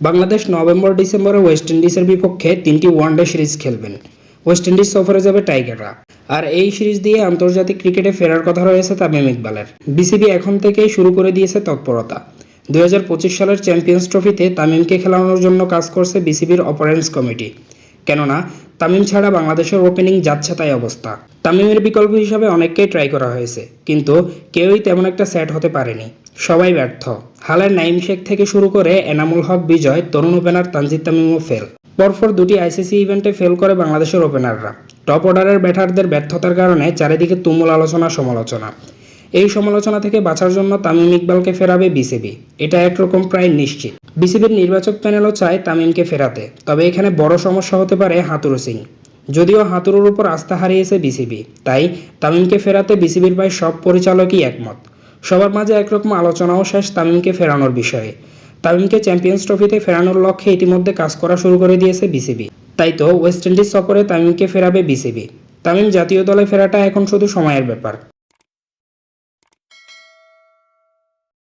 Bangladesh নভেম্বর-ডিসেম্বরে West ইন্ডিজের বিপক্ষে 3টি ওয়ানডে সিরিজ খেলবেন। ওয়েস্ট ইন্ডিজ সফরে যাবে টাইগাররা। আর এই সিরিজ দিয়ে আন্তর্জাতিক ক্রিকেটে ফেরার কথা রয়েছে তামিম ইকবালের। বিসিবি এখন থেকেই শুরু করে দিয়েছে তৎপরতা। 2025 সালের চ্যাম্পিয়ন্স ট্রফিতে তামিমকে খেলানোর জন্য কাজ করছে বিসিবির অপারেন্স কমিটি। কেননা তামিম ছাড়া বাংলাদেশের ওপেনিং যাচ্ছে তাই অবস্থা। তামিমের বিকল্প হিসাবে অনেককেই ট্রাই করা হয়েছে, কিন্তু কেউই তেমন একটা সেট হতে পারেনি। সবাই ব্যর্থ। হালের নাইম শেখ থেকে শুরু করে এনামুল হক বিজয়, তরুণ ওপেনার তানজিদ তামিমও ফেল। পরপর দুটি আইসিসি ইভেন্টে ফেল করে বাংলাদেশের ওপেনাররা। টপ অর্ডারের ব্যাটারদের ব্যর্থতার কারণে চারিদিকে তুমুল আলোচনা সমালোচনা। এই সমালোচনা থেকে বাঁচার জন্য তামিম ইকবালকে ফেরাবে বিসিবি, এটা একরকম প্রায় নিশ্চিত। বিসিবির নির্বাচক প্যানেলও চায় তামিমকে ফেরাতে, তবে এখানে বড় সমস্যা হতে পারে হাতুরু সিং। যদিও হাতুরুর উপর আস্থা হারিয়েছে বিসিবি, তাই তামিমকে ফেরাতে বিসিবির প্রায় সব পরিচালকই একমত। সবার মাঝে একরকম আলোচনাও শেষ তামিমকে ফেরানোর বিষয়ে। তামিমকে চ্যাম্পিয়ন্স ট্রফিতে ফেরানোর লক্ষ্যে ইতিমধ্যে কাজ করা শুরু করে দিয়েছে বিসিবি। তাই তো ওয়েস্ট ইন্ডিজ সফরে তামিমকে ফেরাবে বিসিবি। তামিম জাতীয় দলে ফেরাটা এখন শুধু সময়ের ব্যাপার।